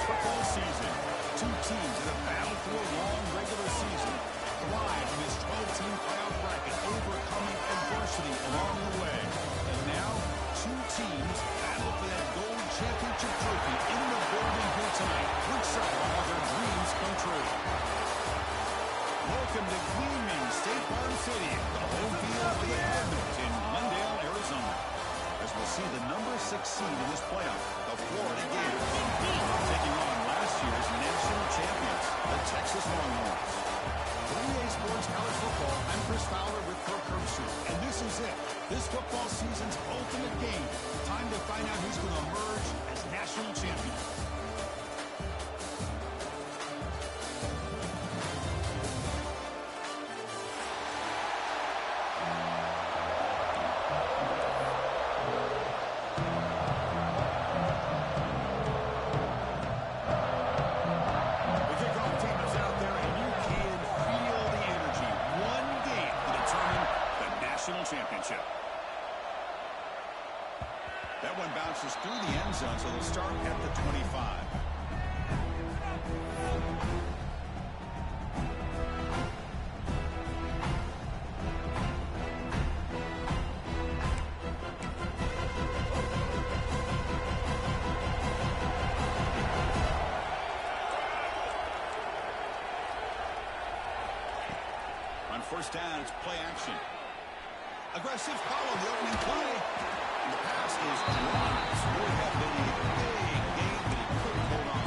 football season. Two teams that have battled through a long regular season thrive in this 12-team playoff bracket, overcoming adversity along the way. And now, two teams battle for that gold championship trophy in the building here tonight. Looks like all their dreams come true. Welcome to gleaming State Farm City, the home field for the Cardinals in Glendale, Arizona. As we'll see the number 6 seed in this playoff, the Florida Gators, taking on last year's national champions, the Texas Longhorns. 3A Sports College Football, I'm Chris Fowler with Kirk Herbstreit, and this is it. This football season's ultimate game. Time to find out who's going to emerge as national champions. Championship. That one bounces through the end zone, so they'll start at the 25. On first down, it's play action. Aggressive follow the opening play. And the pass is dropped. This would have been a big game, but he couldn't hold on.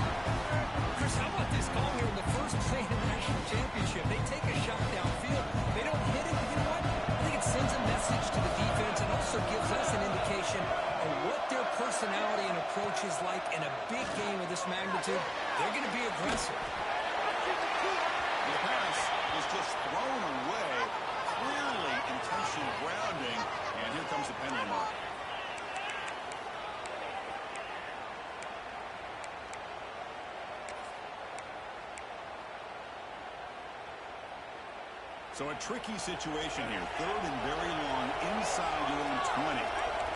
Chris, how about this call here in the first play in the national championship? They take a shot downfield. They don't hit it, but you know what? I think it sends a message to the defense and also gives us an indication of what their personality and approach is like in a big game of this magnitude. They're going to be aggressive. The pass is just thrown away. Clearly intentional grounding, and here comes the penalty mark. So a tricky situation here. Third and very long inside your own 20.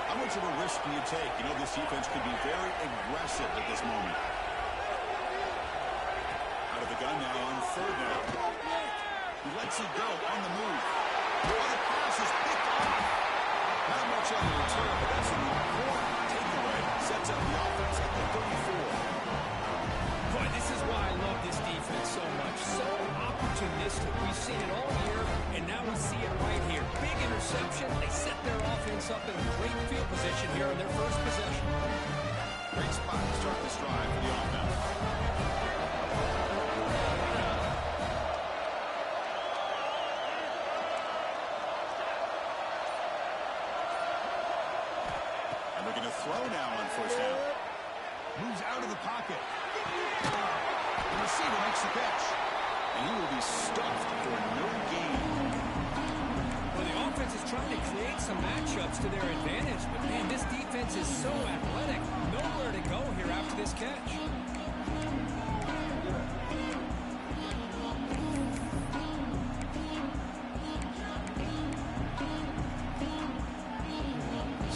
How much of a risk do you take? You know, this defense could be very aggressive at this moment. Out of the gun now on third down. He lets it go on the move. The pass is picked off. Not much on the return, but that's an important takeaway. Sets up the offense at the 34. Boy, this is why I love this defense so much. So opportunistic. We've seen it all year, and now we see it right here. Big interception. They set their offense up in a great field position here on their first possession. Great spot to start this drive for the offense. Throw now on first down. Moves out of the pocket. The receiver makes the catch. And he will be stuffed for no gain. Well, the offense is trying to create some matchups to their advantage. But, man, this defense is so athletic. Nowhere to go here after this catch.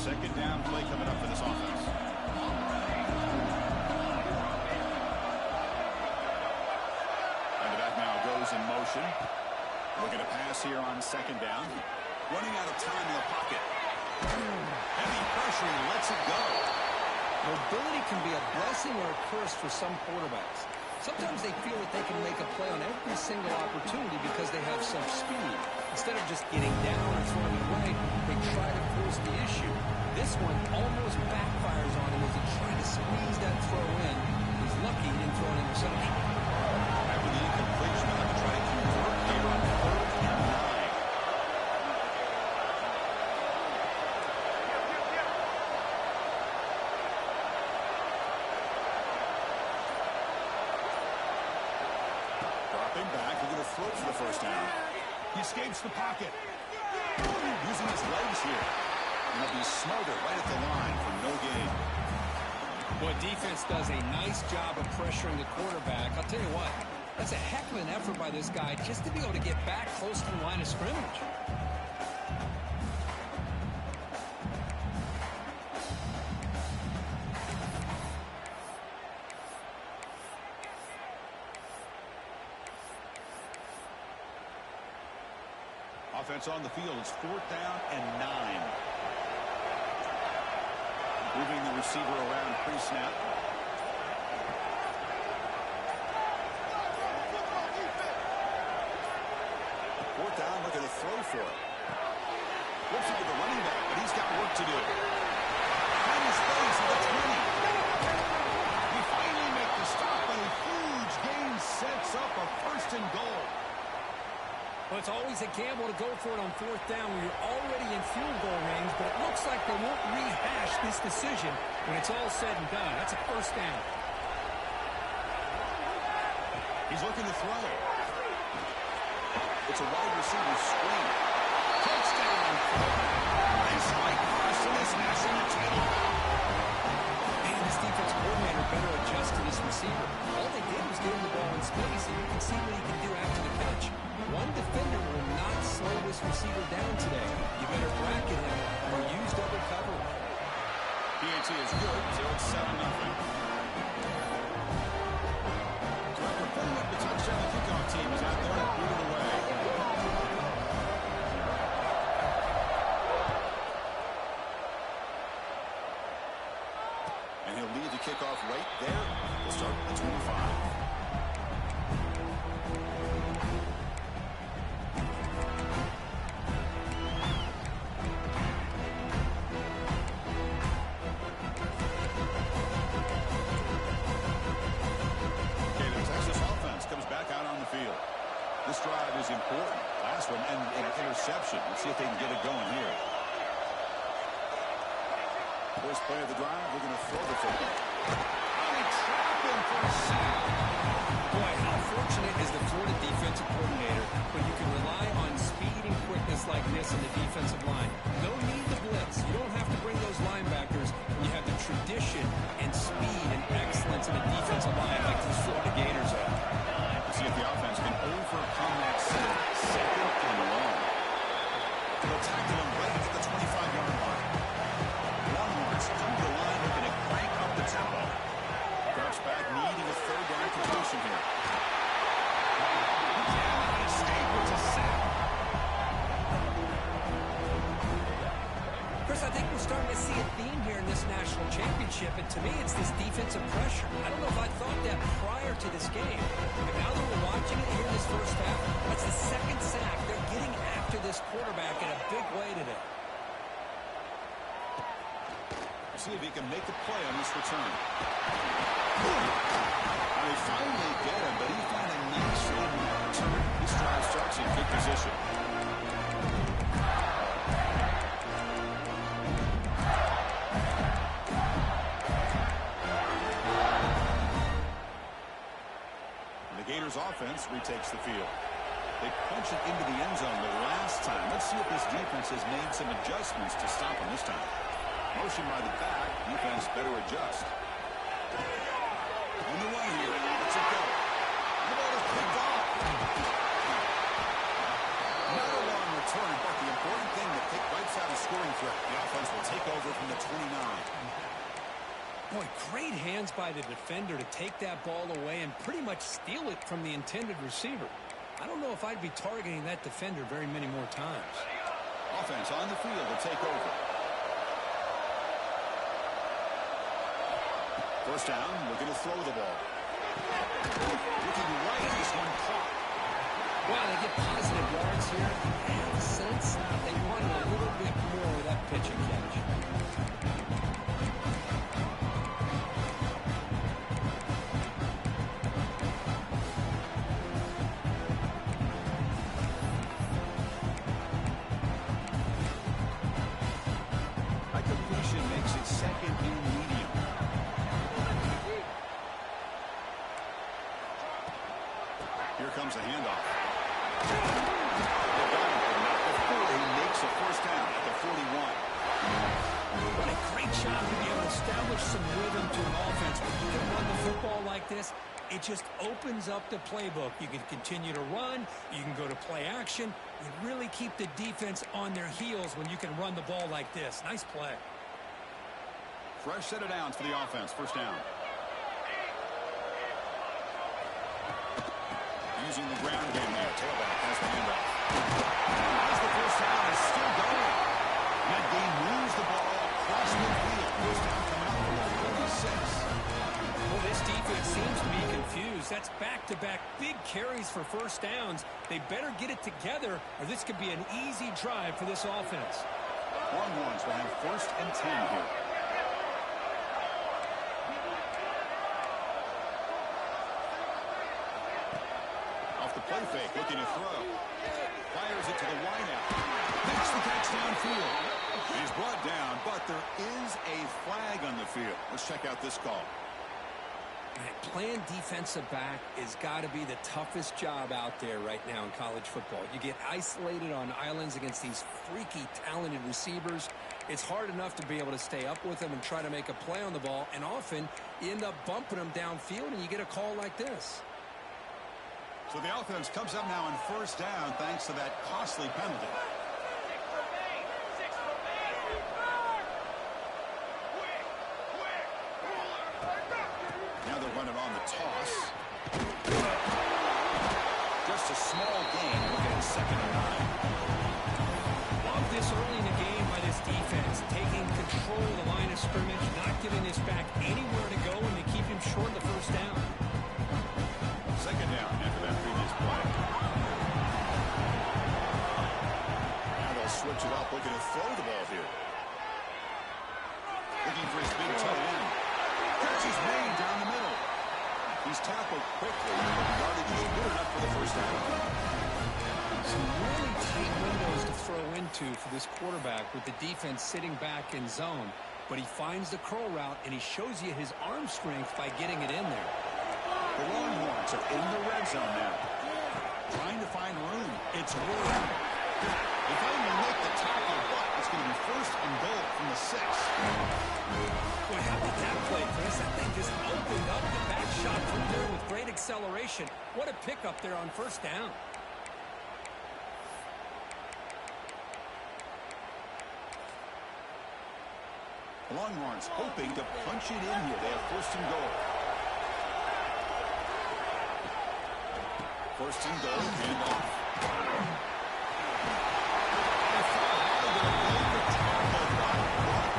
Second down play coming up for this offense. And the back now goes in motion. Looking to pass here on second down. Running out of time in the pocket. Heavy pressure, he lets it go. Mobility can be a blessing or a curse for some quarterbacks. Sometimes they feel that they can make a play on every single opportunity because they have such speed. Instead of just getting down or throwing it away, they try to force the issue. This one almost backfires on him as he tried to squeeze that throw in. He's lucky he didn't throw an interception. After the incompletion, they'll have to try to convert here on 3rd and 9. Dropping back, they're going to throw for the first down. He escapes the pocket. Using his legs here. And he'll be smothered right at the line for no gain. Boy, defense does a nice job of pressuring the quarterback. I'll tell you what, that's a heck of an effort by this guy just to be able to get back close to the line of scrimmage. offense on the field. It's 4th down and 9. Moving the receiver around pre-snap. 4th down, looking to throw for it. Flips it to the running back, but he's got work to do. Final space at the 20. We finally make the stop, and a huge gain sets up a 1st and goal. Well, it's always a gamble to go for it on 4th down when you're already in field goal range, but it looks like they won't rehash this decision when it's all said and done. That's a 1st down. He's looking to throw. It's a wide receiver screen. Touchdown. Nice light pass to this national title. Man, this defense coordinator better adjust to this receiver. All they did was give him the ball in space, and you can see what he can do after the catch. One defender will not slow this receiver down today. You better bracket him or use double cover. PAT is good, so it's 7-0. So after putting up the touchdown, the kickoff team is out there to boot it away. And he'll lead the kickoff right there. We'll start at the 25. This drive is important. Last one, and an interception. Let's see if they can get it going here. First play of the drive, we're going to throw the football. And they trap him for a sack. Boy, how fortunate is the Florida defensive coordinator when you can rely on speed and quickness like this in the defensive line. No need to blitz. You don't have to bring those linebackers when you have the tradition and speed and excellence in a defensive line like these Florida Gators are. See if the offense can overcome that sack. 2nd and long. They'll tackle him right at the 25-yard line. Longhorns come to the line looking to crank up the tempo. Drops back, needing a 3rd down completion here. State with a sack. Chris, I think we're starting to see a theme here in this national championship, and to me, it's this defensive pressure. I don't know if I thought that prior to this game, but now that we're watching it here in this 1st half, that's the 2nd sack. They're getting after this quarterback in a big way today. See if he can make the play on this return. And they finally get him, but he found a nice little return. This drive starts in good position. The Gators offense retakes the field. They punch it into the end zone the last time. Let's see if this defense has made some adjustments to stop him this time. Motion by the back. Defense better adjust. On the run here. Let's it go. The ball is picked off. Not a long return, but the important thing that take wipes out a scoring threat. The offense will take over from the 29. Boy, great hands by the defender to take that ball away and pretty much steal it from the intended receiver. I don't know if I'd be targeting that defender very many more times. Offense on the field will take over. 1st down, looking to throw the ball. Looking right, this one caught. Wow, they get positive yards here. I have a sense they wanted a little bit more of that pitch and catch. That completion makes it 2nd and medium. Here comes the handoff. They got him, but not before he makes a 1st down at the 41. What a great job to be able to establish some rhythm to an offense. When you can run the football like this, it just opens up the playbook. You can continue to run. You can go to play action. You really keep the defense on their heels when you can run the ball like this. Nice play. Fresh set of downs for the offense. 1st down. Using the ground game there. Tailback has the handoff. As the first down is still going. That game moves the ball across midfield. First down coming up from the 46. Well, this defense seems to be confused. That's back-to-back big carries for first downs. They better get it together, or this could be an easy drive for this offense. Longhorns will have first and 10 here. Off the play fake, looking to throw. Fires it to the wideout. Makes the catch downfield. He's brought down, but there is a flag on the field. Let's check out this call. Playing defensive back has got to be the toughest job out there right now in college football. You get isolated on islands against these freaky, talented receivers. It's hard enough to be able to stay up with them and try to make a play on the ball, and often you end up bumping them downfield and you get a call like this. So the offense comes up now on first down thanks to that costly penalty. Now they're running on the toss. Just a small gain. We'll get it 2nd and 9. Love this early in the game by this defense, taking control of the line of scrimmage, not giving this back anywhere to go, and they keep him short of the first down. 2nd down after that previous play. Now they'll switch it up, looking to throw the ball here. Looking for his big tight end. Catch is made down the middle. He's tackled quickly, but the yardage is good enough for the first down. Some really tight windows to throw into for this quarterback with the defense sitting back in zone. But he finds the curl route, and he shows you his arm strength by getting it in there. The Longhorns are in the red zone now. Trying to find room. It's room. If they can make the tackle, but it's going to be 1st and goal from the 6. Boy, how did that play, Chris? That thing just opened up the back shot from there with great acceleration. What a pickup there on first down. The Longhorns hoping to punch it in here. They have 1st and goal. 1st and goal, hand off.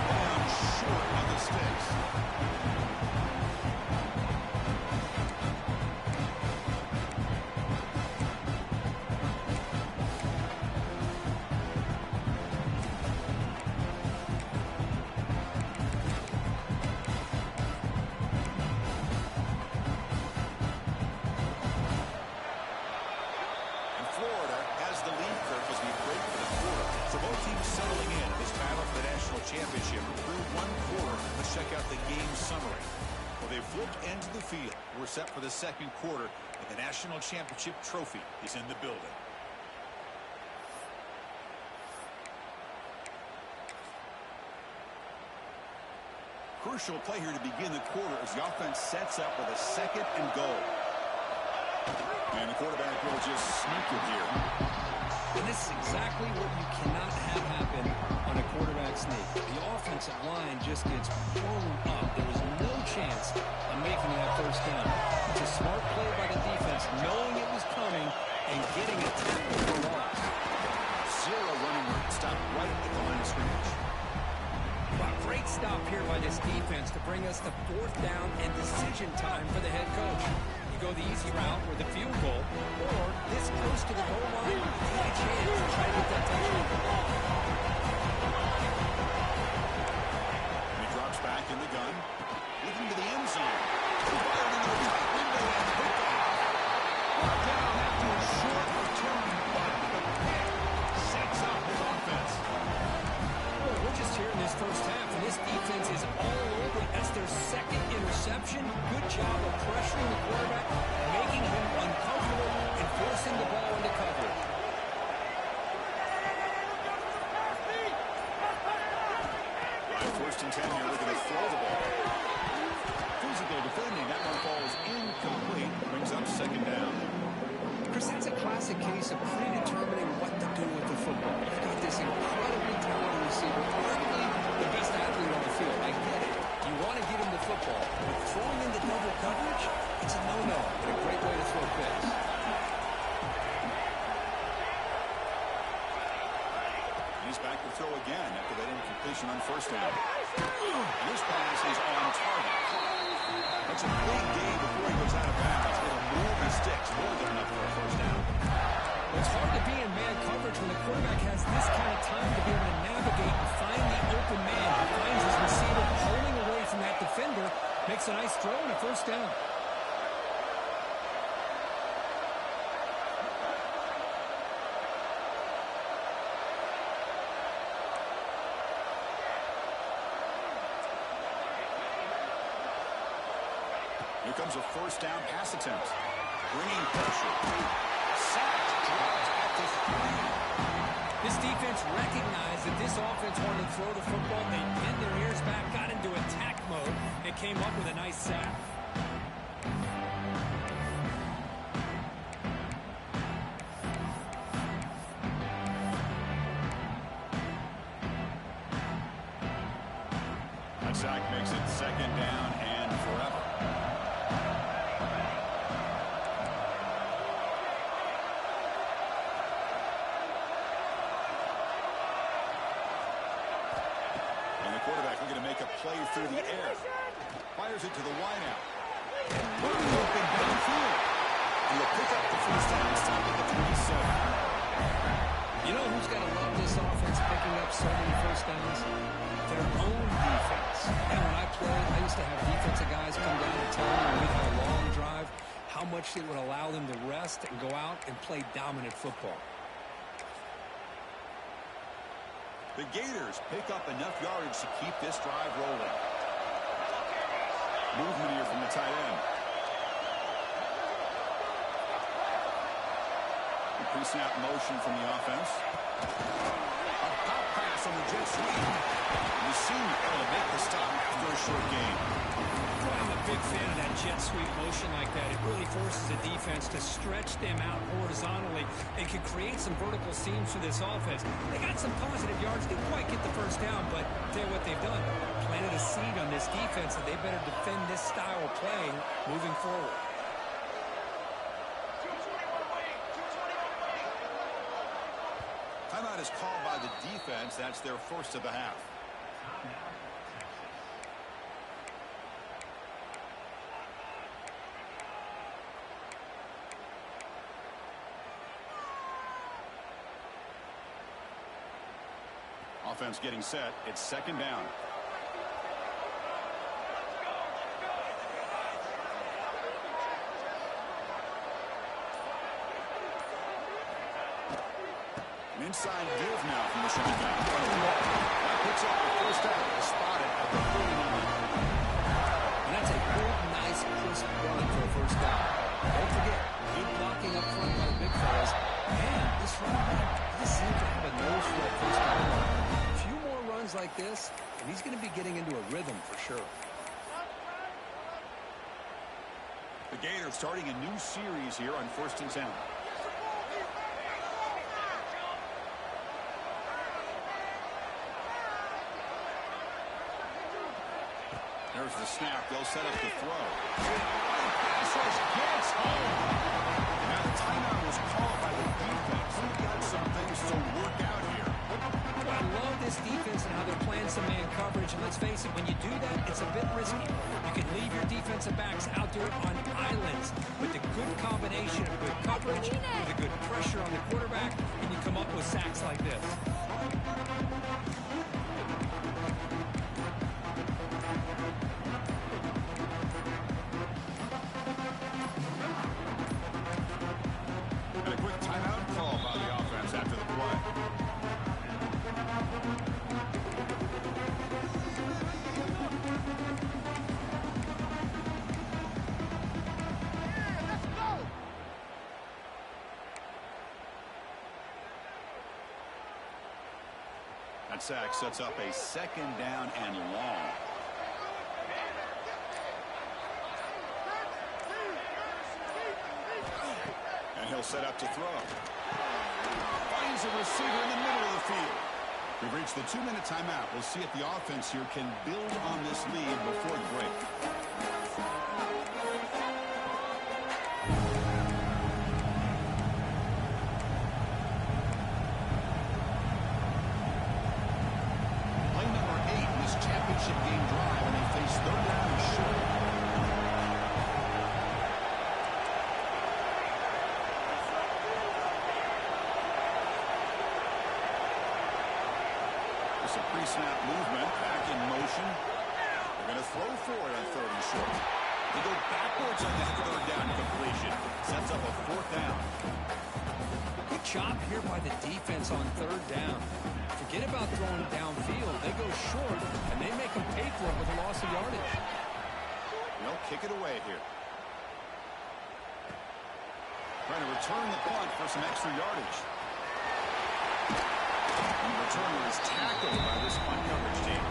Down short of the sticks. Championship through 1 quarter. Let's check out the game summary. Well, they've flipped into the field. We're set for the 2nd quarter, and the national championship trophy is in the building. Crucial play here to begin the quarter as the offense sets up with a 2nd and goal. And the quarterback will just sneak it here. And this is exactly what you cannot have happen on a quarterback sneak. The offensive line just gets blown up. There was no chance of making that first down. It's a smart play by the defense, knowing it was coming and getting a tackle for loss. 0 running room. Stop right at the line of scrimmage. A great stop here by this defense to bring us to 4th down and decision time for the head coach. You go the easy route with a field goal, or this close to the goal line, take a chance to try to get that touchdown. He drops back in the gun, looking to the end zone. Fired into the tight window and hooked off. Brought down after a short return, but the pick sets up his offense. Well, we're just here in this first half, and this defense is all over. That's their 2nd interception. Good job of pressuring the quarterback, making him uncomfortable, and forcing the ball into coverage. Right, 1st and 10 here, looking to throw the ball. Physical defending, that one falls incomplete. Brings up 2nd down. Chris, that's a classic case of predetermining what to do with the football. You've got this incredibly talented receiver, arguably the best athlete on the field. I get it. You want to get him the football, but throwing into double coverage, it's a no-no and a great way to throw picks. first down. This pass is on target. That's a big gain before he goes out of bounds. It'll move the sticks more than enough for a first down. It's hard to be in man coverage when the quarterback has this kind of time to be able to navigate and find the open man. He finds his receiver pulling away from that defender, makes a nice throw and a first down. Here comes a first down pass attempt. Bringing pressure. Sacked. Dropped at the 3. This defense recognized that this offense wanted to throw the football. They pinned their ears back, got into attack mode, and came up with a nice sack. That sack makes it second down and forever. Quarterback looking to make a play through the air. Fires it to the wideout. Moving open downfield. And will pick up the first down. Stop at the 27. You know who's got to love this offense picking up so many first downs? Their own defense. And when I played, I used to have defensive guys come down and tell me when we had a long drive how much it would allow them to rest and go out and play dominant football. The Gators pick up enough yardage to keep this drive rolling. Movement here from the tight end. Pre-snap motion from the offense. A pop pass on the jet sweep. The senior able to make the stop after a short gain. I'm a big fan of that jet sweep motion like that. It really forces the defense to stretch them out horizontally and can create some vertical seams for this offense. They got some positive yards. Didn't quite get the first down, but tell you what they've done. Planted a seed on this defense that they better defend this style of playing moving forward. Timeout is called by the defense. That's their first of the half. Offense getting set. It's second down. An inside give now from the shotgun. That picks up the first down. Spotted at the 49. And that's a good, nice, crisp run for a first down. Don't forget, good blocking up front by the big fellas. And this running back does seem to have a nose for that first down. A few more runs like this, and he's going to be getting into a rhythm for sure. The Gators starting a new series here on 1st and 10. There's the snap. They'll set up the throw. Passes gets home. Now the timeout was called by the defense. We've got some things to work out here. Well, I love this defense and how they're playing some man coverage. And let's face it, when you do that, it's a bit risky. You can leave your defensive backs out there on islands. But the good combination of good coverage with a good pressure on the quarterback, and you come up with sacks like this. And a quick timeout call by the offense after the play. That sack sets up a second down and long. And he'll set up to throw. Finds a receiver in the middle of the field. We've reached the 2-minute timeout. We'll see if the offense here can build on this lead before the break. Play number 8 some pre-snap movement, back in motion. They're going to throw for it on 3rd and short. They go backwards on that 3rd down completion. Sets up a 4th down. Good job here by the defense on 3rd down. Forget about throwing it downfield. They go short, and they make them pay for it with a loss of yardage. They'll kick it away here. Trying to return the punt for some extra yardage. And the returner is tackled by this punt coverage team.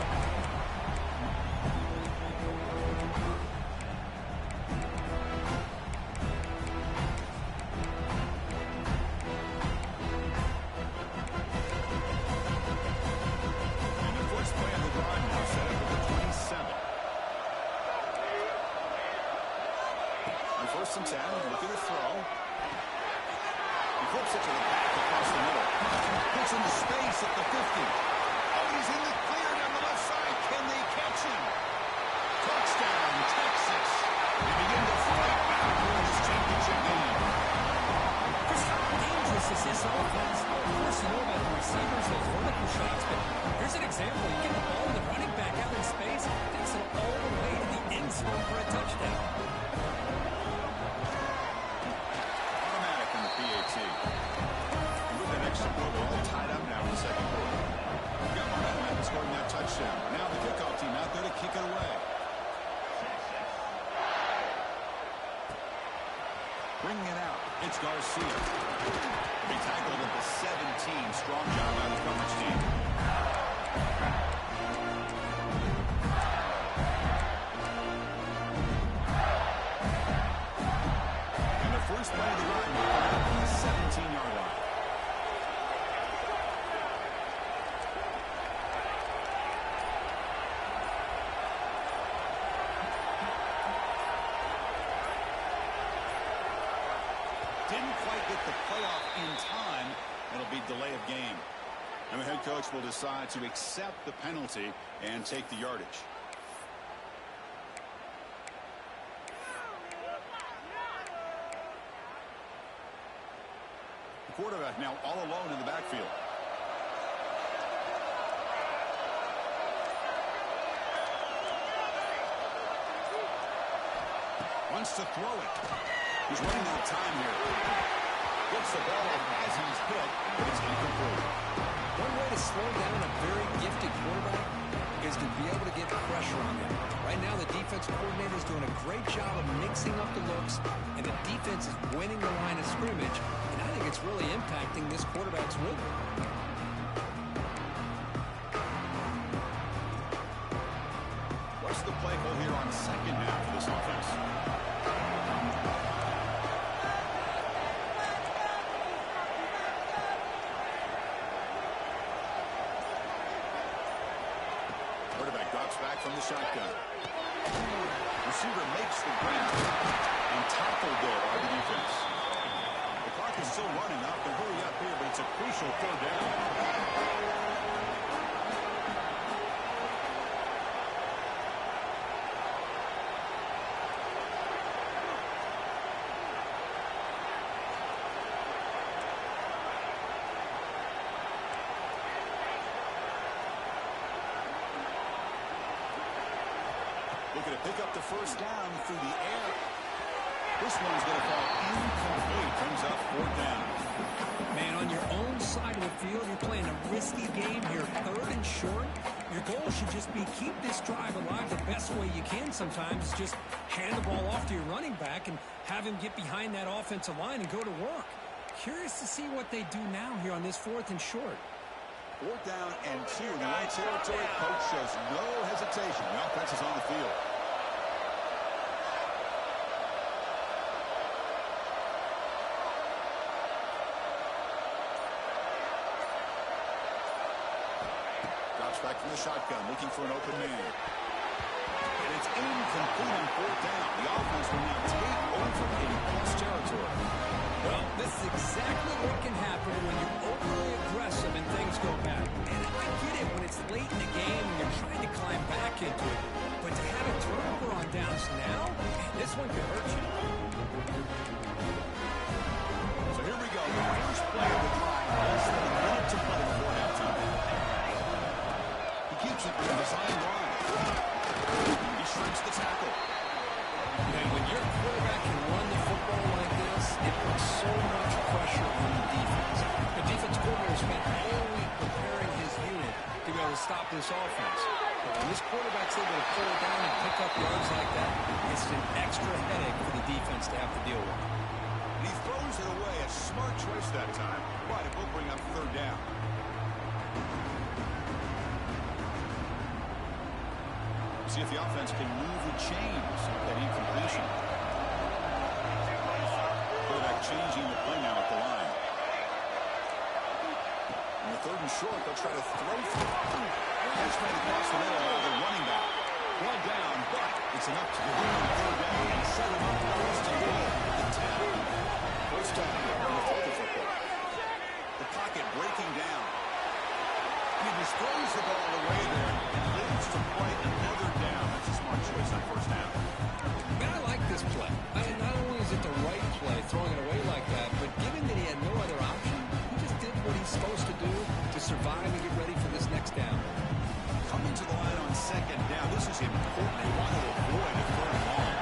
And the first play of the drive now set up at the 27. On 1st and 10, looking to throw. He flips it to the back across the middle. Puts into space at the 50. Oh, he's in the clear down the left side. Can they catch him? Touchdown, Texas. They begin to fight back for this championship game. Chris, how dangerous is this offense? Of course, you know about the receivers, those vertical shots, but here's an example. You get the ball and the running back out in space, takes it all the way to the end zone for a touchdown. Automatic in the PAT. And with that extra goal, we're all tied up now in the 2nd quarter. We've got momentum after scoring that touchdown. Now the kickoff team out there to kick it away. Bringing it out, it's Garcia. He tackled at the 17. Strong job by the coverage team. And the first play of the run on the 17-yard line. Didn't quite get the playoff in time. It'll be delay of game. And the head coach will decide to accept the penalty and take the yardage. The quarterback now all alone in the backfield. Wants to throw it. He's running out of time here. Gets the ball as he's hit, but it's incomplete. One way to slow down a very gifted quarterback is to be able to get pressure on him. Right now, the defense coordinator is doing a great job of mixing up the looks, and the defense is winning the line of scrimmage, and I think it's really impacting this quarterback's rhythm. What's the play call here on 2nd down for this offense? Quarterback drops back from the shotgun. Receiver makes the grab and tackled there by the defense. The clock is still running up. They'll hurry up here, but it's a crucial 3rd down. Looking to pick up the 1st down through the air. This one's going to fall incomplete. Comes up 4th down. Man, on your own side of the field, you're playing a risky game here, 3rd and short. Your goal should just be keep this drive alive the best way you can sometimes. Just hand the ball off to your running back and have him get behind that offensive line and go to work. Curious to see what they do now here on this 4th and short. 4th down and 2 in the right territory. Coach shows no hesitation. The offense is on the field. Drops back from the shotgun, looking for an open man. And it's incomplete on 4th down. The offense will now take over in plus territory. Well, this is exactly what can happen when you're overly aggressive and things go bad. And I get it when it's late in the game and you're trying to climb back into it. But to have a turnover on downs now, man, this one could hurt you. So here we go. The first play of the drive. Less than a minute to play before halftime. keeps it on the sideline. He shrinks the tackle. And when your quarterback can run the football like this, it puts so much pressure on the defense. The defense coordinator spent all week preparing his unit to be able to stop this offense. But when this quarterback's able to pull down and pick up yards like that, it's an extra headache for the defense to have to deal with. And he throws it away. A smart choice that time. But it will bring up third down. See if the offense can move the chains with that incompletion. Quarterback changing the play now at the line. On the third and short, they'll try to throw through. That's right across the middle by the running back. One down, but it's enough to get him third down and set him up for the rest of the goal. The 10. First down on the throw the football. The pocket breaking down. He destroys the ball away there and leads to quite another down. That's a smart choice on first down. Man, I like this play. I mean, not only is it the right play, throwing it away like that, but given that he had no other option, he just did what he's supposed to do to survive and get ready for this next down. Coming to the line on second down. This is important. They want to avoid a third and long.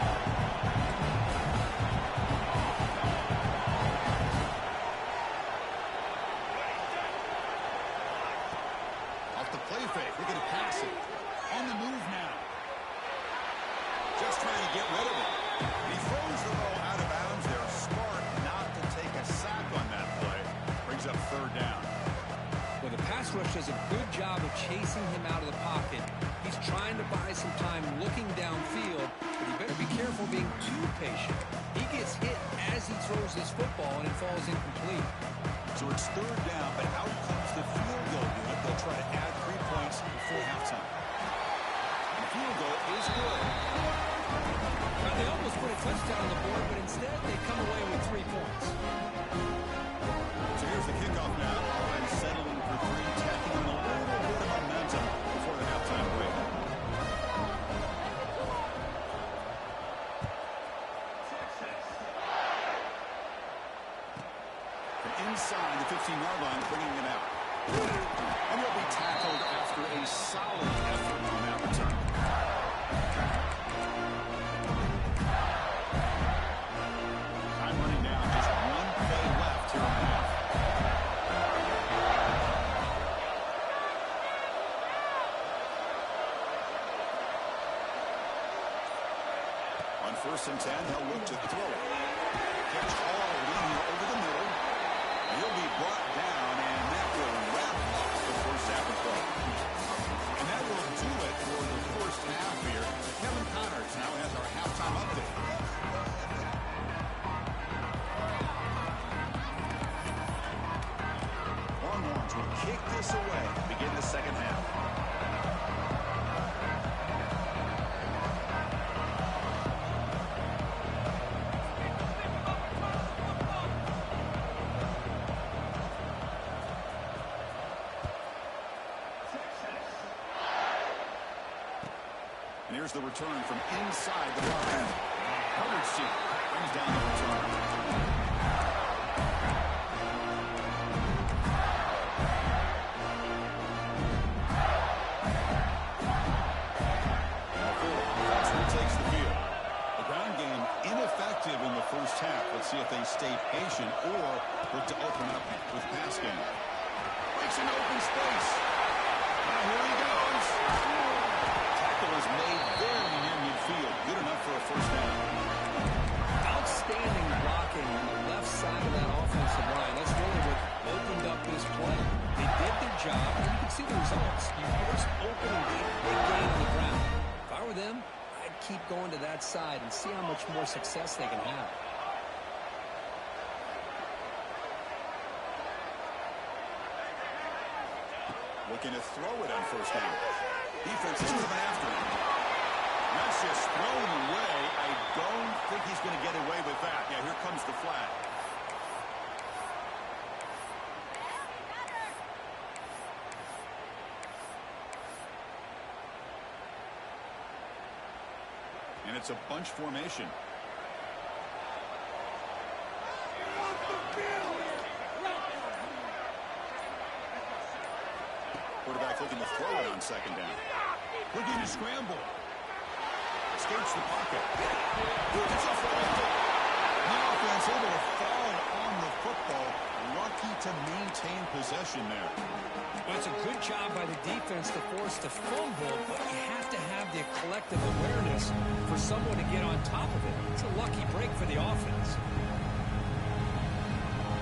Off the play fake. They're going to pass it. On the move now. Just trying to get rid of it. He throws the ball out of bounds there. Smart not to take a sack on that play. Brings up third down. Well, the pass rush does a good job of chasing him out of the pocket. He's trying to buy some time looking downfield, but he better be careful being too patient. He gets hit as he throws this football, and it falls incomplete. So it's third down, but out comes the field goal unit. They'll try to add 3 points before halftime. The field goal is good. Now, they almost put a touchdown on the board, but instead they come away with 3 points. So here's the kickoff now. And settling for 3, tacking on a little bit of momentum before the halftime break. From inside the 15-yard line, bringing it out. And he'll be tackled after a solid effort on that return. Time running down. Just one play left here on the half. On 1st and 10, they'll look to throw it. Catch Hall leading over the middle. He'll be brought down, and that will wrap up the first half of play. And that will do it for the first half here. Kevin Connors now has our halftime update. Longhorns will kick this away to begin the second half. And here's the return from inside the 5. Hubbardston brings down the return. Takes the field. The ground game ineffective in the first half. Let's see if they stay patient or look to open up with pass game. Breaks into open space. Now here he goes. Tackle is made very near midfield. Good enough for a first down. Outstanding blocking on the left side of that offensive line. That's really what opened up this play. They did their job, and you can see the results. You first open and get a big gain on the ground. If I were them, I'd keep going to that side and see how much more success they can have. Looking to throw it on first down. Defense is coming after him. That's just thrown away. I don't think he's going to get away with that. Yeah, here comes the flag. And it's a bunch formation. Quarterback looking looking to throw it on second down. Looking to scramble. Escapes the pocket. It's a fumble. The offense able to fall on the football. Lucky to maintain possession there. Well, it's a good job by the defense to force the fumble, but you have to have the collective awareness for someone to get on top of it. It's a lucky break for the offense.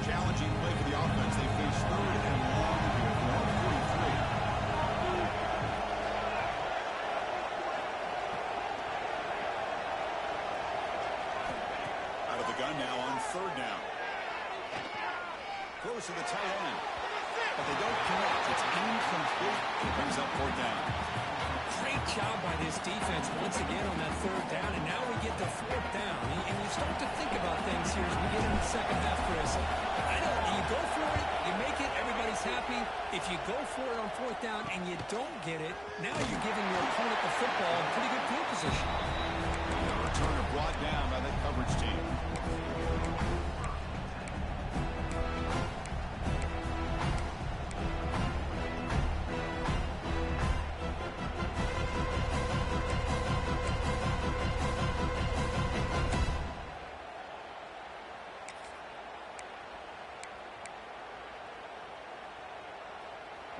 Challenging play for the offense. They face third and long here from 143. Out of the gun now on third down. Throws to the tight end. But they don't connect. It's incomplete. It brings up fourth down. Great job by this defense once again on that third down, and now we get to fourth down. And you start to think about things here as we get into the second half, Chris. I know you go for it, you make it, everybody's happy. If you go for it on fourth down and you don't get it, now you're giving your opponent the football in pretty good field position. The returner brought down by that coverage team.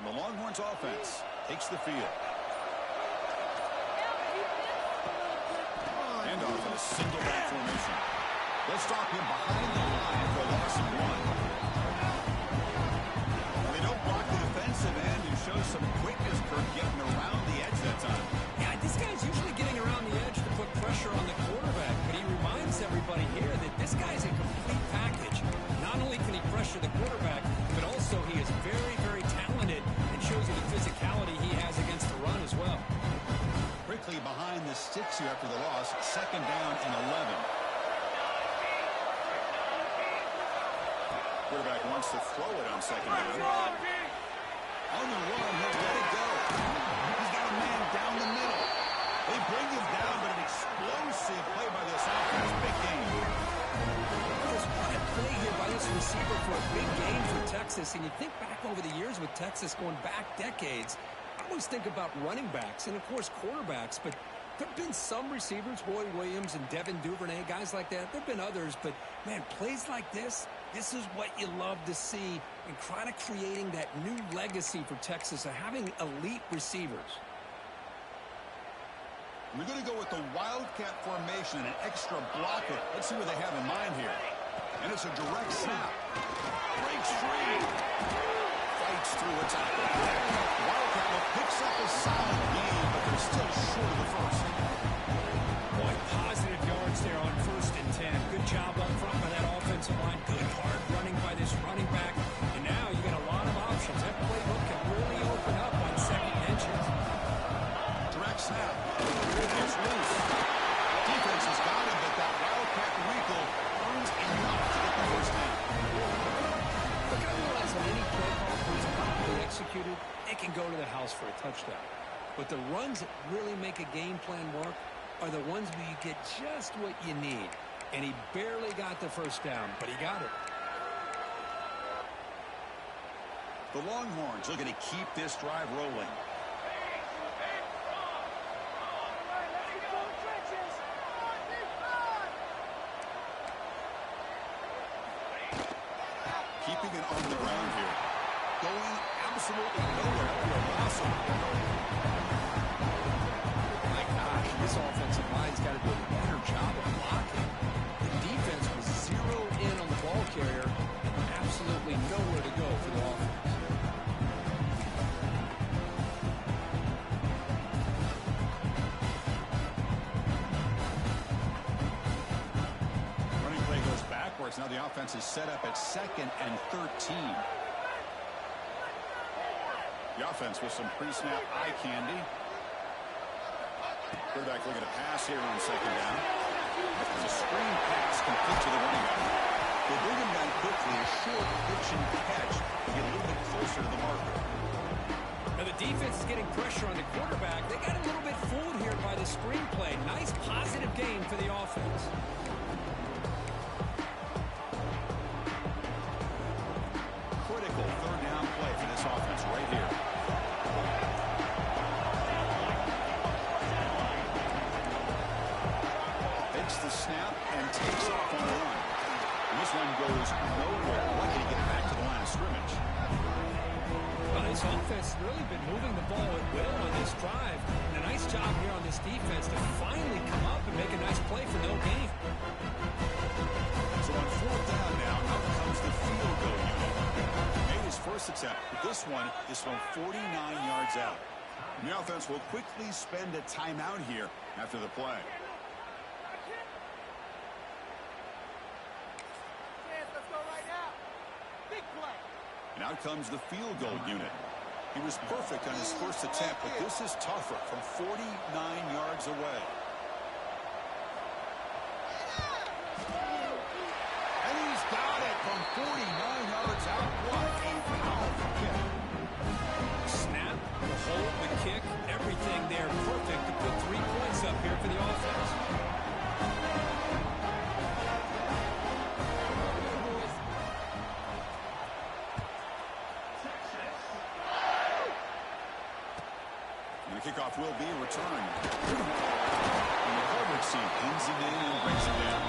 And the Longhorns offense takes the field. Handoff in a single back formation. They'll stop him behind the line for a loss of one. And they don't block the defensive end who shows some quickness, Kirk, getting around the edge that time. Yeah, this guy's usually getting around the edge to put pressure on the quarterback, but he reminds everybody here that this guy's a complete package. Not only can he pressure the quarterback, but also he is very, very talented and shows you the physicality he has against the run as well. Quickly behind the sticks here after the loss. Second down and 11. Quarterback wants to throw it on second down. On the run, he'll let it go. He's got a man down the middle. They bring him down, but an explosive play by this offense. Big game. There's what a play here by this receiver for a big game for Texas. And you think back over the years with Texas going back decades, I always think about running backs and, of course, quarterbacks. But there have been some receivers, Roy Williams and Devin Duvernay, guys like that. There have been others. But, man, plays like this is what you love to see and kind of creating that new legacy for Texas of having elite receivers. We're going to go with the Wildcat formation and an extra blocker. Let's see what they have in mind here. And it's a direct snap. Breaks free. Fights through a tackle. Wildcat picks up a solid gain, but they're still short of the first. Boy, positive yards there on 1st and 10. Good job up front by that offensive line. Good hard running by this running back. And now you got a lot of options. That playbook can really open up on second inches. Direct snap. It's loose. Defense has got him, but that Wildcat wrinkle earns enough to get the first down. Look, I realize on any play call that's properly executed, it can go to the house for a touchdown. But the runs that really make a game plan work are the ones where you get just what you need. And he barely got the first down, but he got it. The Longhorns looking to keep this drive rolling. Keeping it on the ground here. Going absolutely nowhere. You're awesome. My gosh, this offensive line's got to do a better job of blocking. The defense was zeroed in on the ball carrier. Absolutely nowhere to go for the offense. Running play goes backwards. Now the offense is set up at 2nd and 13. The offense with some pre-snap eye candy. Quarterback looking to pass here on second down. It's a screen pass complete to the running back. They bring him down quickly. A short pitch and catch to get a little bit closer to the marker. Now the defense is getting pressure on the quarterback. They got a little bit fooled here by the screen play. Nice positive game for the offense. Critical third down play for this offense right here. takes the snap and takes off on a run. And this one goes nowhere. Lucky to get back to the line of scrimmage. Well, this offense has really been moving the ball at will on this drive. And a nice job here on this defense to finally come up and make a nice play for no gain. So on fourth down now, out comes the field goal unit. Made his first attempt, but this one is from 49 yards out. And the offense will quickly spend a timeout here after the play. And out comes the field goal unit. He was perfect on his first attempt, but this is tougher from 49 yards away. And he's got it from 49 yards out. What a powerful kick. Snap, the hold, the kick, everything there perfect to put 3 points up here for the offense. Kickoff will be returned. And the Harvard team pins him in and brings him down.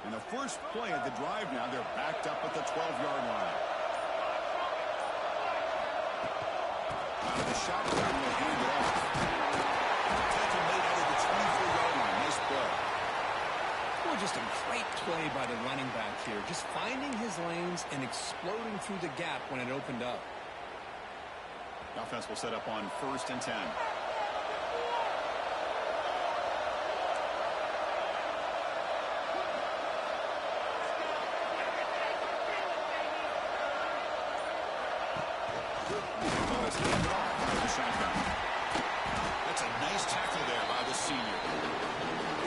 And the first play of the drive now, they're backed up at the 12-yard line. The shotgun will hand it off. Just a great play by the running back here. Just finding his lanes and exploding through the gap when it opened up. The offense will set up on 1st and 10. That's a nice tackle there by the senior.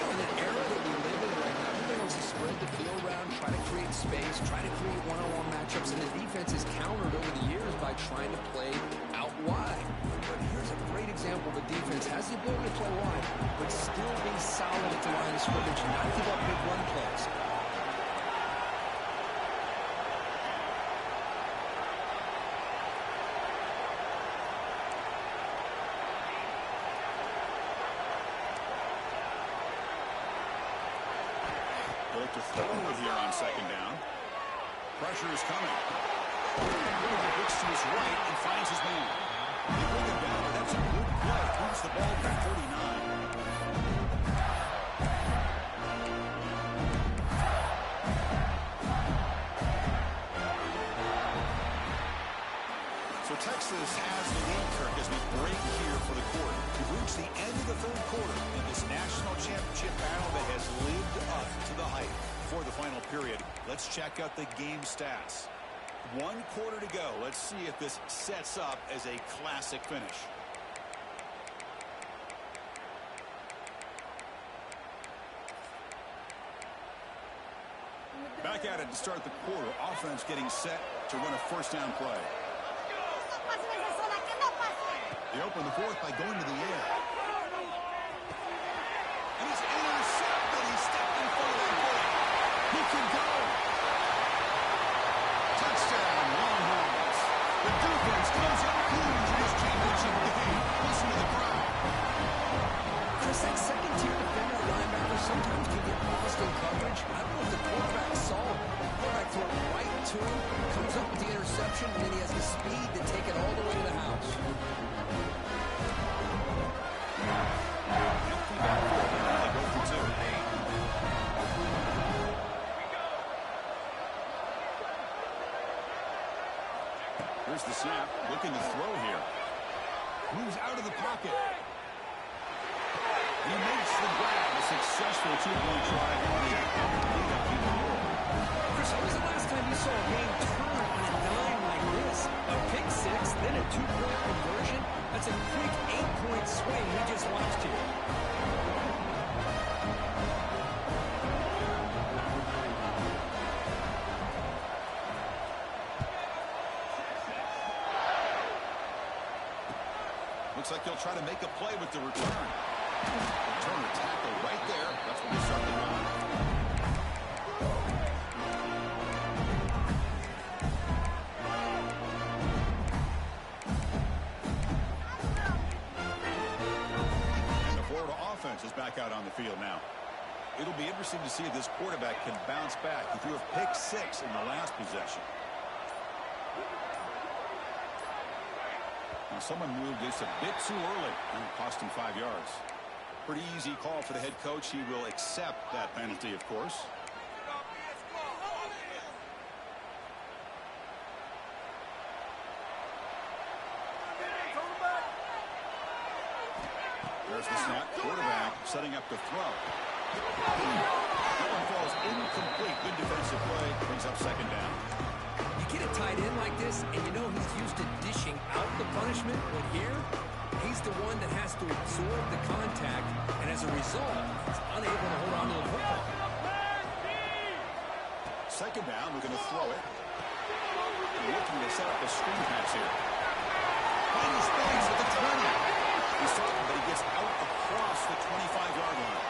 In an era that we live in right now, everybody wants to spread the field around, try to create space, try to create one-on-one matchups, and the defense is countered over the years by trying to play out wide. But here's a great example of a defense has the ability to play wide, but still be solid at the line of scrimmage, not give up big run plays. To throw it here on 2nd down. Pressure is coming. Looks to his right and finds his man. They bring it down, but that's a good play. Moves the ball to 39. So Texas has the lead, Kirk, as we break here for the quarter. We've reached the end of the 3rd quarter in this national championship battle that has lived up to the hype. Before the final period, let's check out the game stats. 1 quarter to go. Let's see if this sets up as a classic finish. Back at it to start the quarter. Offense getting set to run a 1st down play. They open the 4th by going to the air. And he's intercepted. He stepped in front of that play. He can go. Touchdown, Longhorns. The defense comes up huge in this championship game. Listen to the crowd. Chris, that second-tier defender linebacker sometimes can get lost in coverage. I don't know if the quarterback saw it. The quarterback threw it right to him, comes up with the interception, and then he has the speed to take it all the way to the house. Here's the snap, looking to throw here. Moves out of the pocket. He makes the grab, a successful 2-point try on the Chris, when was the last time you saw a game turn on a 9 like this? A pick 6, then a 2-point conversion? That's a quick 8-point swing we just watched here. Looks like he'll try to make a play with the return. Return or tackle right there. That's what we start the run. back out on the field now. It'll be interesting to see if this quarterback can bounce back. He threw a pick 6 in the last possession. Now someone moved this a bit too early and it cost him 5 yards. Pretty easy call for the head coach. He will accept that penalty, of course. There's the snap. Quarterback setting up to throw. That one falls incomplete. Good defensive play. Brings up second down. You get a tight end like this, and you know he's used to dishing out the punishment. But here, he's the one that has to absorb the contact, and as a result, he's unable to hold on to the football. Second down, we're going to throw it. Looking to set up a screen pass here. Finds his legs at the 20. He's talking, but he gets out across the 25-yard line.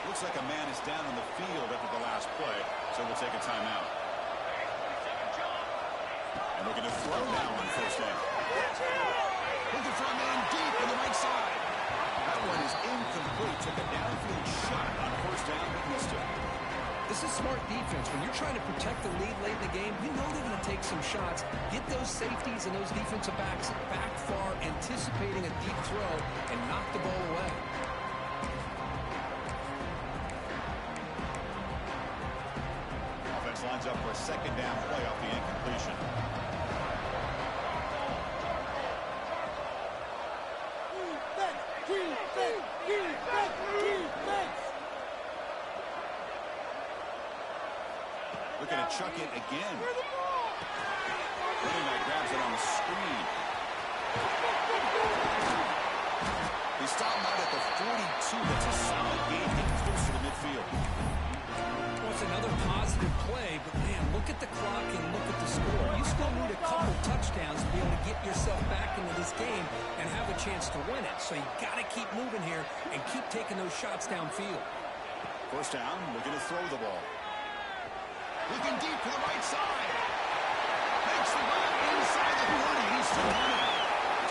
Looks like a man is down on the field after the last play, so we'll take a timeout. And we're going to throw now on first down. Looking for a man deep on the right side. That one is incomplete. Took a downfield shot on first down, but missed it. This is smart defense. When you're trying to protect the lead late in the game, you know they're going to take some shots, get those safeties and those defensive backs back far, anticipating a deep throw, and knock the ball away. Offense lines up for a second down play off the incompletion. Looking to chuck it again. Running back grabs it on the screen. He stopped him out at the 42. That's a solid gain, getting closer to midfield. Well, it's another positive play, but man, look at the clock and look at the score. You still need a couple touchdowns to be able to get yourself back into this game and have a chance to win it. So you got to keep moving here and keep taking those shots downfield. First down, looking to throw the ball. Looking deep to the right side. Makes the run inside the 40. He's still running.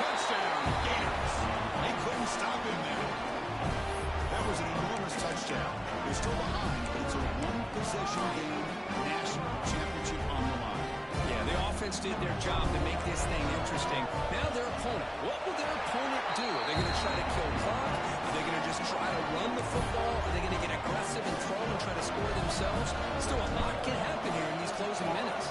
Touchdown, Gators. They couldn't stop him there. That was an enormous touchdown. They're still behind, but it's a one-possession game. National championship on the line. Yeah, the offense did their job to make this thing interesting. Now their opponent. What will their opponent do? Are they going to try to kill clock? Are they going to just try to run the football? Are they going to get aggressive and throw and try to score themselves? Still, a lot can happen here in these closing minutes.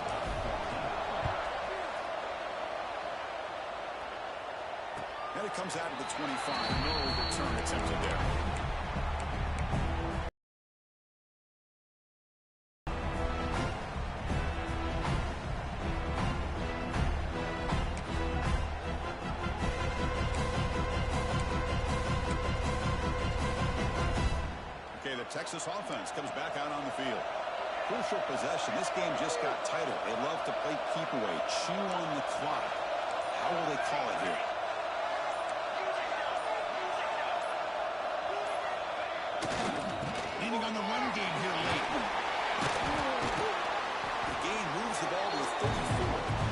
And it comes out of the 25. No return attempted there. Texas offense comes back out on the field. Crucial possession. This game just got tighter. They love to play keep away, chew on the clock. How will they call it here? Leaning on the run game here late. The game moves the ball to a 34.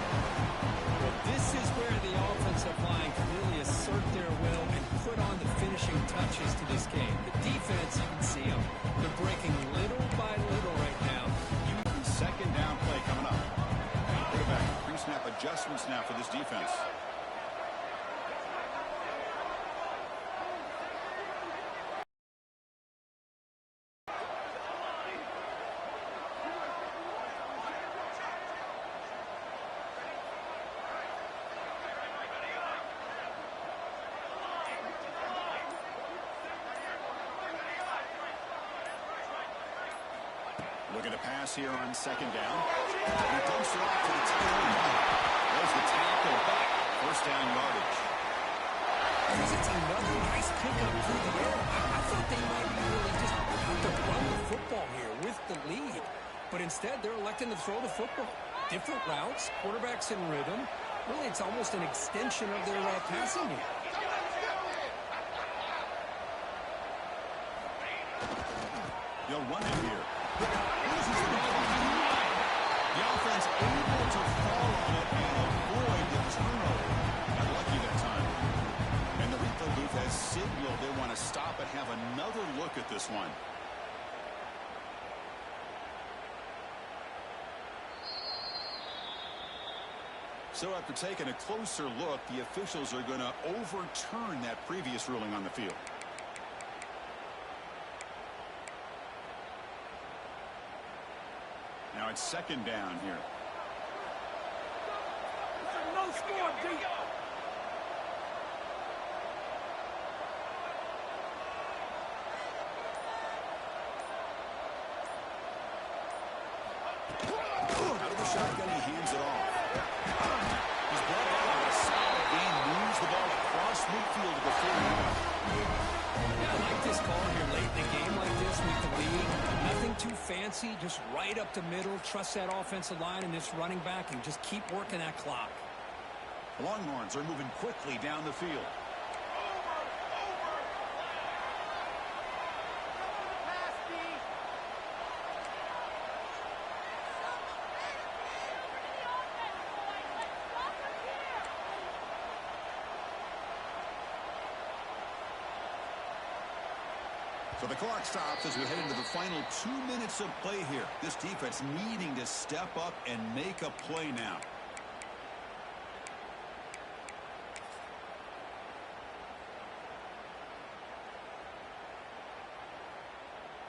Well, this is where the offensive line can really assert their will and put on the finishing touches to this game. The defense, you can see them. They're breaking little by little right now. Second down play coming up. Quarterback pre-snap adjustments now for this defense. Looking to pass here on second down. He dumps it off to the tail end. There's the tackle back. First down yardage. It's another nice pickup through the air. I thought they might be really just to run the football here with the lead. But instead, they're electing to throw the football. Different routes, quarterbacks in rhythm. Really, it's almost an extension of their passing game. They'll run it here. The offense able to fall on it and avoid the turnover. Got lucky that time. And the replay booth has signaled they want to stop and have another look at this one. So after taking a closer look, the officials are going to overturn that previous ruling on the field. Now it's second down here. No score, D. Out of the shotgun, he hands it off. He's brought down with a solid gain, moves the ball across midfield to the 40. Yeah, I like this call here late in the game like this with the lead. Nothing too fancy, just right up the middle. Trust that offensive line and this running back and just keep working that clock. The Longhorns are moving quickly down the field. So the clock stops as we head into the final 2 minutes of play here. This defense needing to step up and make a play now.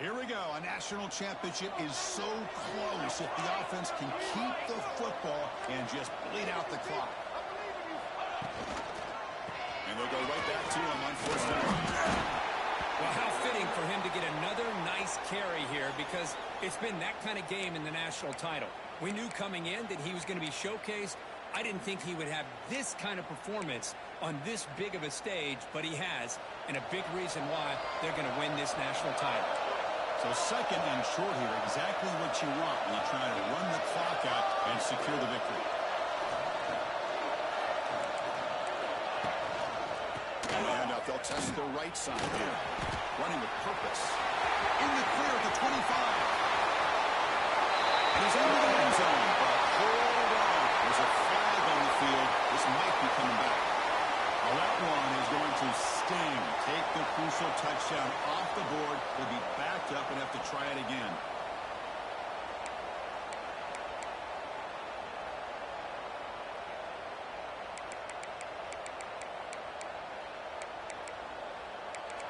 Here we go. A national championship is so close if the offense can keep the football and just bleed out the clock. And they'll go right back to him on first down. Well, how fitting for him to get another nice carry here because it's been that kind of game in the national title. We knew coming in that he was going to be showcased. I didn't think he would have this kind of performance on this big of a stage, but he has, and a big reason why they're going to win this national title. So second and short here, exactly what you want when you try to run the clock out and secure the victory. And they'll test the right side here. Running with purpose. In the clear at the 25. And he's into the end zone. But hold on. There's a flag on the field. This might be coming back. Well, that one is going to sting. Take the crucial touchdown off the board. They'll be backed up and have to try it again.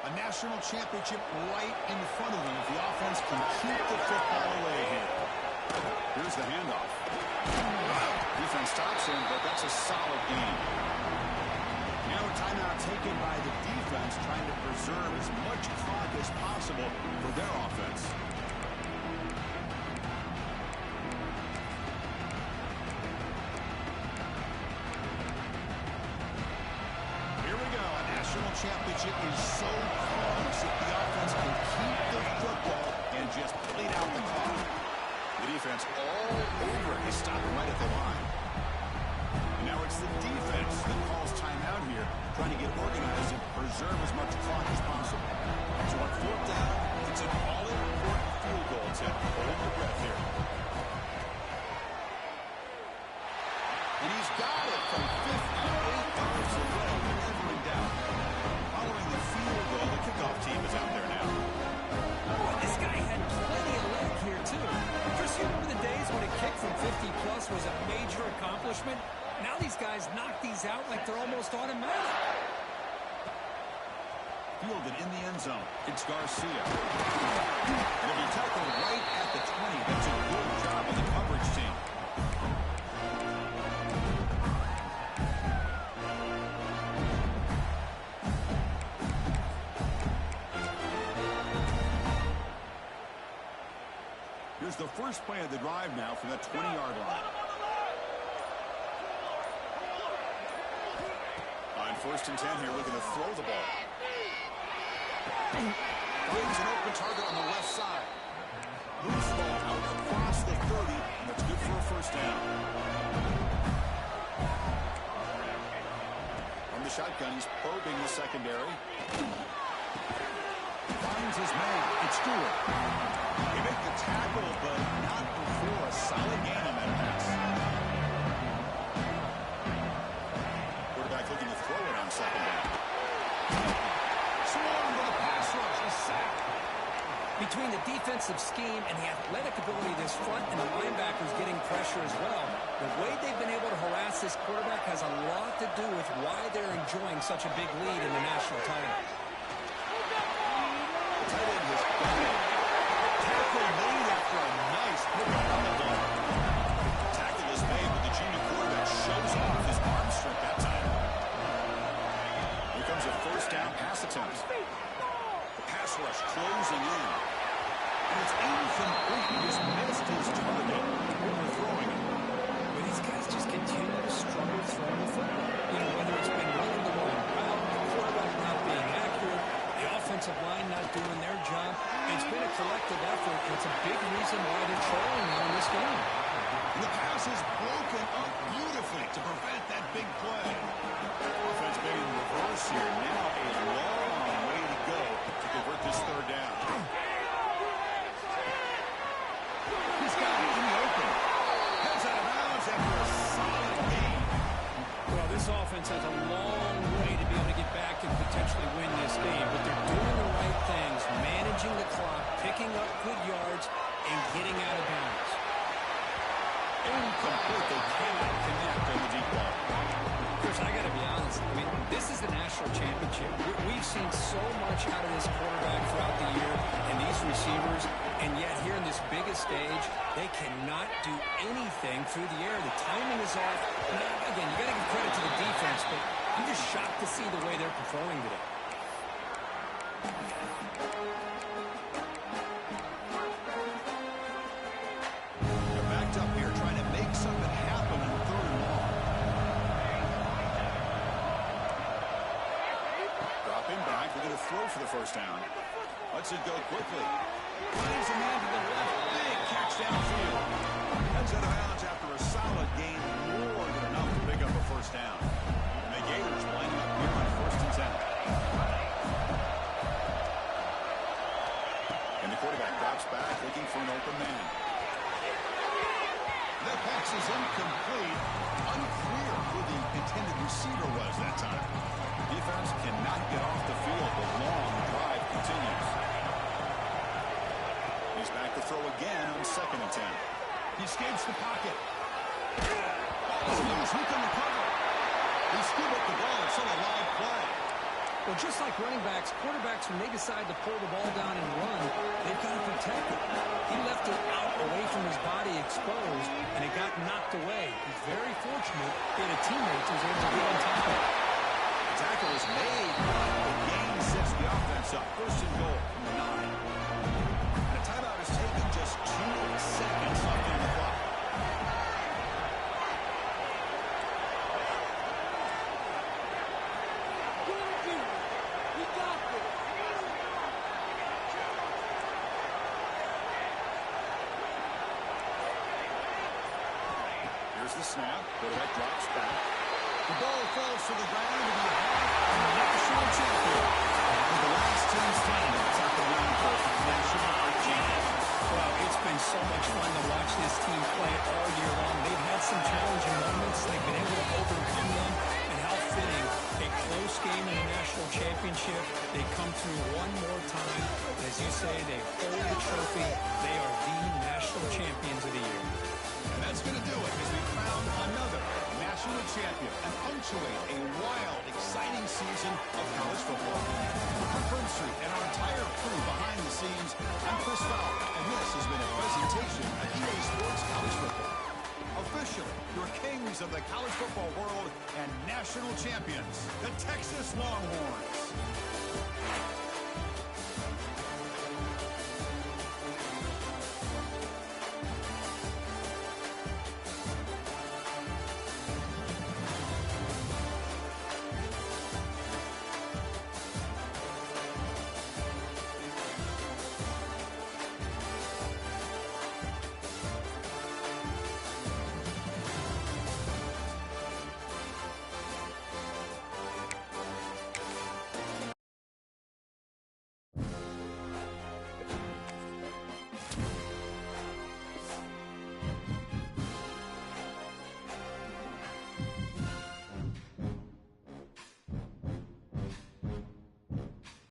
A national championship right in front of them if the offense can keep the football away here. Here's the handoff. Defense stops him, but that's a solid gain. Now a timeout taken by the defense, trying to preserve as much clock as possible for their offense. Here we go. A national championship is so close if the offense can keep the football and just bleed out the clock. The defense all over. He's stopping right at the line. And now it's the defense that calls timeout here, trying to get organized and preserve as much clock as possible. So on fourth down, it's an all-important field goal to hold your breath here. And he's got it from 58 yards away, never in doubt. Following the field goal, the kickoff team is out there now. Boy, this guy had plenty of leg here, too. Chris, you remember the days when a kick from 50-plus was a major accomplishment? Now these guys knock these out like they're almost automatic. Fielded in the end zone. It's Garcia. And he'll be tackled right at the 20. That's a good job of the coverage team. Here's the first play of the drive now from the 20-yard line. On first and 10 here, looking to throw the ball. Finds an open target on the left side. Moves the ball out across the 30, and that's good for a first down. From the shotgun, he's probing the secondary. Finds his man. It's Stewart. He made the tackle, but not before a solid gain on that defensive scheme and the athletic ability of this front and the linebackers getting pressure as well. The way they've been able to harass this quarterback has a lot to do with why they're enjoying such a big lead in the national title. Tight end has got it. Tackle made after a nice pickup on the ball. Tackle is made, but the junior quarterback shows off his arm strength that time. Here comes a first down pass attempt. The pass rush closing in. And it's incomplete. He just missed his target. Overthrowing it. But these guys just continue to struggle throwing the football. You know, whether it's been running the wrong route, the quarterback not being accurate, the offensive line not doing their job. It's been a collective effort. It's a big reason why they're trailing now in this game. And the pass is broken up beautifully to prevent that big play. Offense made in reverse here. Now a long way to go to convert this third down. He's got it in the open. Heads out of bounds after a solid gain. Well, this offense has a long way to be able to get back and potentially win this game, but they're doing the right things, managing the clock, picking up good yards, and getting out of bounds. Incomplete. They cannot connect on the deep ball. Chris, I got to be honest. I mean, this is the national championship. We've seen so much out of this quarterback throughout the year and these receivers, and yet here in this biggest stage, they cannot do anything through the air. The timing is off. Now, again, you got to give credit to the defense, but I'm just shocked to see the way they're performing today. They're backed up here trying to make something happen in third and long. Dropping back. We're going to throw for the first down. Lets it go quickly. Finds a man to the left. Big catch downfield. Heads out of bounds after a solid gain. More than enough to pick up a first down. And the Gators lining up here on first and 10. And the quarterback drops back looking for an open man. That pass is incomplete. Unclear who the intended receiver was that time. Defense cannot get off the field. The long drive continues. He's back to throw again on second and 10. He escapes the pocket. Ball is loose. Who can recover? He scooped up the ball. It's still a live play. Well, just like running backs, quarterbacks, when they decide to pull the ball down and run, they've got to protect it. He left it out away from his body exposed, and it got knocked away. He's very fortunate that a teammate was able to get on top of it. The tackle is made. The gain sets the offense up. First and goal from the 9. The timeout is taken just 2 seconds left on the clock. Here's the snap. Quarterback drops back. The ball falls to the ground to be the national champion. And the last 10 standings at the line for national champions. Well, it's been so much fun to watch this team play all year long. They've had some challenging moments. They've been able to overcome them. And how fitting, a close game in a national championship. They come through one more time. As you say, they hold the trophy. They are the national champions of the year. And that's going to do it as we crown another national champion and punctuate a wild, exciting season of college football. For Prince Street and our entire crew behind the scenes, I'm Chris Fowler, and this has been a presentation of EA Sports College Football. Officially, your kings of the college football world and national champions, the Texas Longhorns.